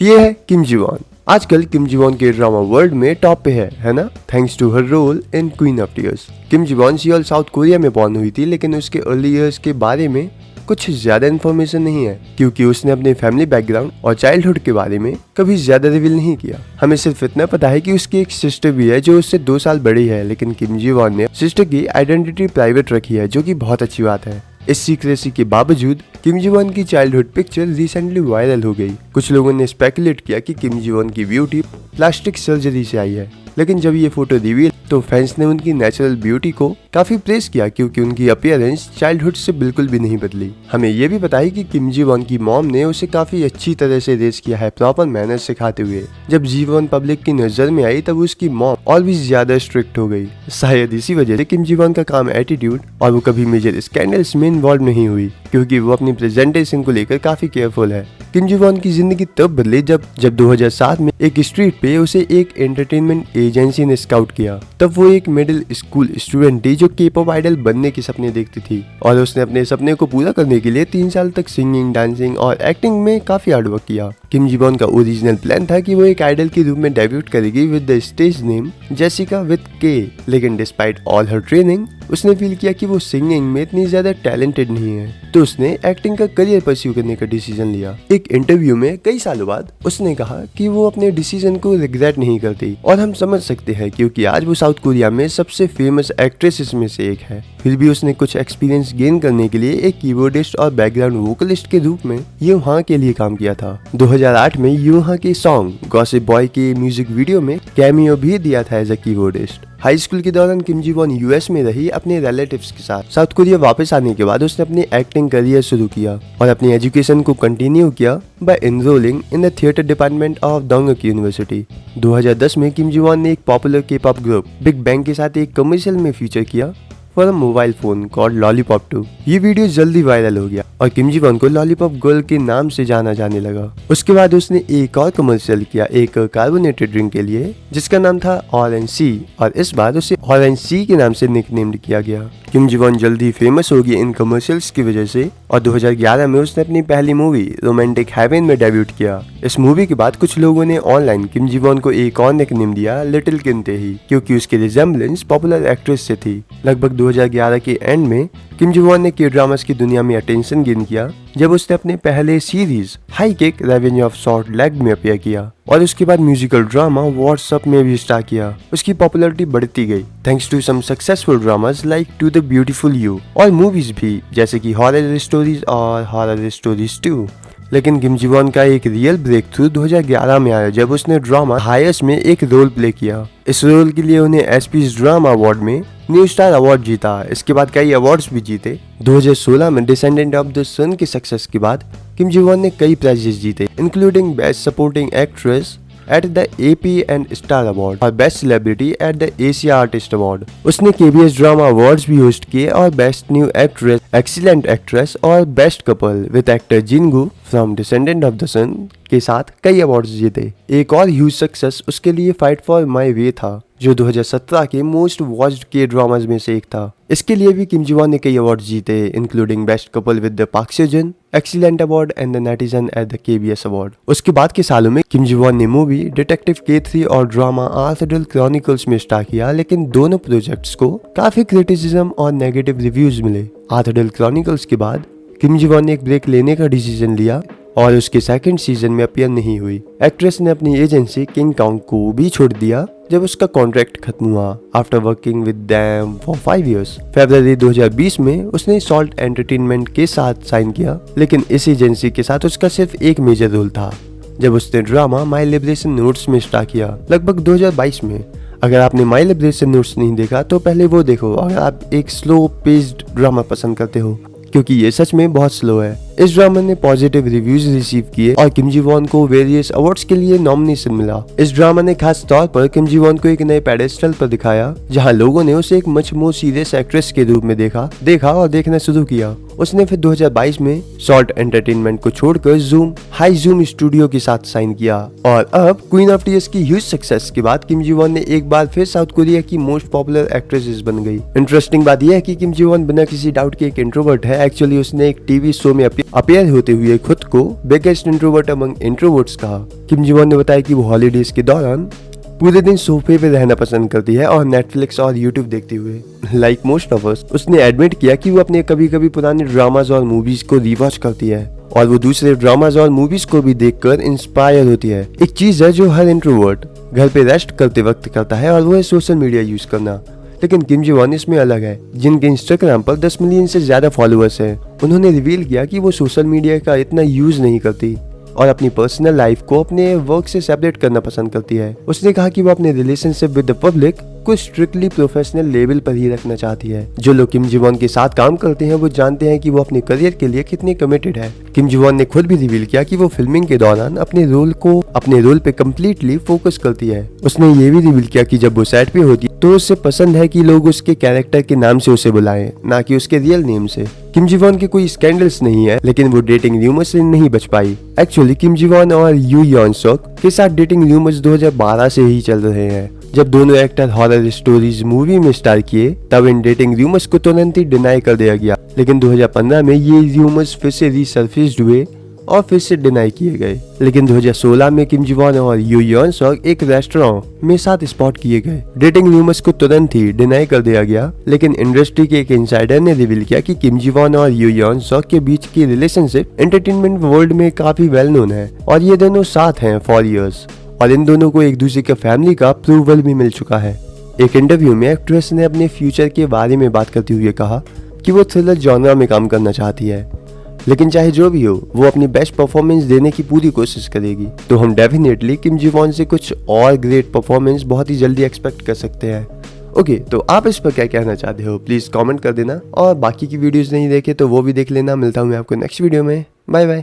ये है किम Ji Won. आजकल किम जी वॉन के ड्रामा वर्ल्ड में टॉप पे है ना, thanks to her role in Queen of Tears. Kim Ji Won Seoul South Korea में बॉर्न हुई थी, लेकिन उसके अर्ली ईयर्स के बारे में कुछ ज्यादा इन्फॉर्मेशन नहीं है, क्योंकि उसने अपने फैमिली बैकग्राउंड और चाइल्डहुड के बारे में कभी ज्यादा रिवील नहीं किया। हमें सिर्फ इतना पता है कि उसकी एक सिस्टर भी है जो उससे 2 साल बड़ी है, लेकिन किम जी वॉन ने सिस्टर की आइडेंटिटी प्राइवेट रखी है, जो कि बहुत अच्छी बात है। इस सीक्रेसी के बावजूद किम जी वॉन की चाइल्डहुड पिक्चर रिसेंटली वायरल हो गई। कुछ लोगों ने स्पेकुलेट किया कि किम जी वॉन की ब्यूटी प्लास्टिक सर्जरी से आई है, लेकिन जब ये फोटो रिवील तो फैंस ने उनकी नेचुरल ब्यूटी को काफी प्रेस किया, क्योंकि उनकी अपीयरेंस चाइल्डहुड से बिल्कुल भी नहीं बदली। हमें ये भी पता है कि किम जी वॉन की मॉम ने उसे काफी अच्छी तरह से रेस किया है, प्रॉपर मैनर्स सिखाते हुए। जब जी वॉन पब्लिक की नजर में आई तब उसकी मॉम और भी ज्यादा स्ट्रिक्ट हो गई। शायद इसी वजह से किम जी वॉन का काम एटीट्यूड और वो कभी मेजर स्कैंडल्स में इन्वॉल्व नहीं हुई, क्योंकि वो अपनी प्रेजेंटेशन को लेकर काफी केयरफुल है। किम जी वॉन की जिंदगी तब बदली जब 2007 में एक स्ट्रीट पे उसे एक एंटरटेनमेंट एजेंसी ने स्काउट किया। तब वो एक मिडिल स्कूल स्टूडेंट थी जो के-पॉप आइडल बनने के सपने देखती थी, और उसने अपने सपने को पूरा करने के लिए 3 साल तक सिंगिंग, डांसिंग और एक्टिंग में काफी हार्डवर्क किया। किम जी वॉन का ओरिजिनल प्लान था कि वो एक आइडल के रूप में डेब्यूट करेगी with the stage name Jessica with के, लेकिन डिस्पाइट ऑल हर ट्रेनिंग उसने फील किया कि वो सिंगिंग में इतनी ज्यादा टैलेंटेड नहीं है, तो उसने एक्टिंग का करियर परस्यू करने का डिसीजन लिया। एक इंटरव्यू में कई सालों बाद उसने कहा कि वो अपने डिसीजन को रिग्रेट नहीं करती, और हम समझ सकते हैं क्योंकि आज वो साउथ कोरिया में सबसे फेमस एक्ट्रेसेस में से एक है। फिर भी उसने कुछ एक्सपीरियंस गेन करने के लिए एक कीबोर्डिस्ट और बैकग्राउंड वोकलिस्ट के रूप में यूहां के लिए काम किया था। 2008 में यूहां के सॉन्ग गॉसिप बॉय के म्यूजिक वीडियो में कैमियो भी दिया था as a keyboardist. High school के दौरान किम जी वॉन यूएस में रही अपने रिलेटिव्स के साथ। साउथ कोरिया वापस आने के बाद उसने अपनी एक्टिंग करियर शुरू किया और अपनी एजुकेशन को कंटिन्यू किया by enrolling in the theatre department of Dongguk University. 2010 में किम जी वॉन ने एक popular K pop group Big Bang के साथ एक कमर्शियल में फीचर किया for a mobile phone called Lollipop 2। ये वीडियो जल्दी वायरल हो गया और किम जी वॉन को लॉलीपॉप गर्ल के नाम से जाना जाने लगा। उसके बाद उसने एक और कमर्शियल किया एक कार्बोनेटेड ड्रिंक के लिए जिसका नाम था ऑरेंज सी, और इस बार उसे ऑरेंज सी के नाम से निकनेम्ड किया गया। किम जी वॉन जल्दी फेमस हो गई इन कमर्शियल्स की वजह से, और 2011 में उसने अपनी पहली मूवी रोमांटिक हेवन में डेब्यूट किया। इस मूवी के बाद कुछ लोगों ने ऑनलाइन किम जी वॉन को एक और निकनेम दिया, लिटिल किम तेही, क्योंकि उसकी रिजेम्बलेंस पॉपुलर एक्ट्रेस से थी। लगभग 2011 के एंड में किम जी वॉन ने के ड्रामास की दुनिया में अटेंशन गेन किया जब उसने अपने पहले series high kick revenge of short leg में अपीयर किया, और उसके बाद म्यूजिकल ड्रामा व्हाट्सएप में भी स्टार किया। उसकी पॉपुलैरिटी बढ़ती गई thanks to some successful dramas like To the Beautiful You, और मूवीज भी जैसे कि हॉरर स्टोरीज और हॉरर स्टोरीज 2। लेकिन किम जी वॉन का एक रियल ब्रेक थ्रू 2011 में आया जब उसने ड्रामा हायर्स में एक रोल प्ले किया। इस रोल के लिए उन्हें एसपीज ड्रामा अवार्ड में न्यू स्टार अवार्ड जीता। इसके बाद कई अवार्ड्स भी जीते। 2016 में डिसेंडेंट ऑफ द सन के सक्सेस के बाद किम जी वॉन ने कई प्राइजेस जीते, including best supporting actress at the AP and star award और best celebrity at the Asia artist award. उसने केबीएस ड्रामा अवार्ड्स भी होस्ट किए और best new actress, excellent actress और best couple with actor Jin Goo from descendant of the sun के साथ कई awards जीते। एक और ह्यूज सक्सेस उसके लिए फाइट फॉर माई वे था, जो 2017 के मोस्ट वॉच्ड के ड्रामाज में से एक था। इसके लिए भी किम जी वॉन ने कई अवार्ड्स जीते, including best couple with the Park Seojun, excellent award and the netizen at the KBS award. उसके बाद के सालों में किम जी वॉन ने मूवी डिटेक्टिव K3 और ड्रामा आर्थडल क्रॉनिकल्स में स्टार किया, लेकिन दोनों प्रोजेक्ट्स को काफी क्रिटिसिज्म और नेगेटिव रिव्यूज मिले। आर्थडल क्रॉनिकल्स के बाद किम जी वॉन ने एक ब्रेक लेने का डिसीजन लिया और उसके सेकंड सीजन में अपीयर नहीं हुई। एक्ट्रेस ने अपनी एजेंसी किंग कांग को भी छोड़ दिया जब उसका कॉन्ट्रैक्ट खत्म हुआ after working with them for 5 years. फरवरी 2020 में उसने सॉल्ट एंटरटेनमेंट के साथ साइन किया, लेकिन इस एजेंसी के साथ उसका सिर्फ एक मेजर रोल था जब उसने ड्रामा माई लिबरेशन नोट्स में स्टार किया लगभग 2022 में। अगर आपने माई लिबरेशन नोट्स नहीं देखा तो पहले वो देखो अगर आप एक स्लो पेस्ड ड्रामा पसंद करते हो, क्योंकि ये सच में बहुत स्लो है। इस ड्रामा ने पॉजिटिव रिव्यूज रिसीव किए और किम जी वॉन को वेरियस अवार्ड्स के लिए नॉमिनेशन मिला। इस ड्रामा ने खास तौर पर किम जी वॉन को एक नए पेडेस्टल पर दिखाया, जहां लोगों ने उसे एक मच मोर सीरियस एक्ट्रेस के रूप में देखा और देखना शुरू किया। उसने फिर 2022 में सॉल्ट एंटरटेनमेंट को छोड़कर जूम हाई जूम स्टूडियो के साथ साइन किया, और अब क्वीन ऑफ टीयर्स की ह्यूज सक्सेस के बाद किम जी वॉन ने एक बार फिर साउथ कोरिया की मोस्ट पॉपुलर एक्ट्रेसेस बन गई। इंटरेस्टिंग बात यह है कि किम जी वॉन बिना किसी डाउट के एक इंट्रोवर्ट है। एक्चुअली उसने एक टीवी शो में अपीयर के अपेयर होते हुए खुद को बिगेस्ट इंट्रोवर्ट अमंग इंट्रोवर्ट्स कहा। किम जी वॉन ने बताया कि वो हॉलीडेज के दौरान पूरे दिन सोफे पे रहना पसंद करती है और नेटफ्लिक्स और यूट्यूब देखते हुए। लाइक मोस्ट ऑफ अस, उसने एडमिट किया कि वो अपने कभी कभी पुराने ड्रामाज और मूवीज को रिवॉच करती है और वो दूसरे ड्रामाज और मूवीज को भी देखकर इंस्पायर होती है। एक चीज है जो हर इंट्रोवर्ट घर पे रेस्ट करते वक्त करता है और वो है सोशल मीडिया यूज करना। लेकिन किम जी वॉन इसमें अलग है। जिनके इंस्टाग्राम पर 10 मिलियन से ज्यादा फॉलोअर्स हैं, उन्होंने रिवील किया कि वो सोशल मीडिया का इतना यूज नहीं करती और अपनी पर्सनल लाइफ को अपने वर्क से सेपरेट करना पसंद करती है। उसने कहा कि वो अपने रिलेशनशिप विद द पब्लिक को स्ट्रिक्टली प्रोफेशनल लेवल पर ही रखना चाहती है। जो लोग किम जी वॉन के साथ काम करते हैं वो जानते हैं कि वो अपने करियर के लिए कितनी कमिटेड है। किम जी वॉन ने खुद भी रिवील किया कि वो फिल्मिंग के दौरान अपने रोल पे कम्प्लीटली फोकस करती है। उसने ये भी रिवील किया कि जब वो सेट पे होती है तो उसे पसंद है कि लोग उसके कैरेक्टर के नाम से उसे बुलाएं, ना कि उसके रियल नेम से। किम जी वॉन के कोई स्कैंडल्स नहीं है, लेकिन वो डेटिंग र्यूमर्स से नहीं बच पाई। एक्चुअली किम जी वॉन और यू यॉन सक के साथ डेटिंग र्यूमर्स 2012 से ही चल रहे हैं। जब दोनों एक्टर हॉरर स्टोरीज मूवी में स्टार किए तब इन डेटिंग र्यूमर्स को तुरंत ही डिनाई कर दिया गया, लेकिन 2015 में ये र्यूमर्स फिर से रिसर्फेस्ड हुए और फिर से डिनाई किए गए। लेकिन 2016 में किम जी वॉन और यू यॉन सक एक रेस्टोरेंट में साथ स्पॉट किए गए। डेटिंग र्यूमर्स को तुरंत ही डिनाई कर दिया गया, लेकिन इंडस्ट्री के एक इनसाइडर ने रिवील किया कि किम जी वॉन और यू यॉन सक के बीच की रिलेशनशिप एंटरटेनमेंट वर्ल्ड में काफी वेल नोन है और ये दोनों साथ हैं फॉर इयर्स और इन दोनों को एक दूसरे के फैमिली का अप्रूवल भी मिल चुका है। एक इंटरव्यू में एक्ट्रेस ने अपने फ्यूचर के बारे में बात करते हुए कहा कि वो थ्रिलर जॉनरा में काम करना चाहती है, लेकिन चाहे जो भी हो वो अपनी बेस्ट परफॉर्मेंस देने की पूरी कोशिश करेगी। तो हम डेफिनेटली किम जी वॉन से कुछ और ग्रेट परफॉर्मेंस बहुत ही जल्दी एक्सपेक्ट कर सकते हैं। ओके, तो आप इस पर क्या कहना चाहते हो प्लीज कमेंट कर देना और बाकी की वीडियोस नहीं देखे तो वो भी देख लेना। मिलता हूँ मैं आपको नेक्स्ट वीडियो में। Bye bye.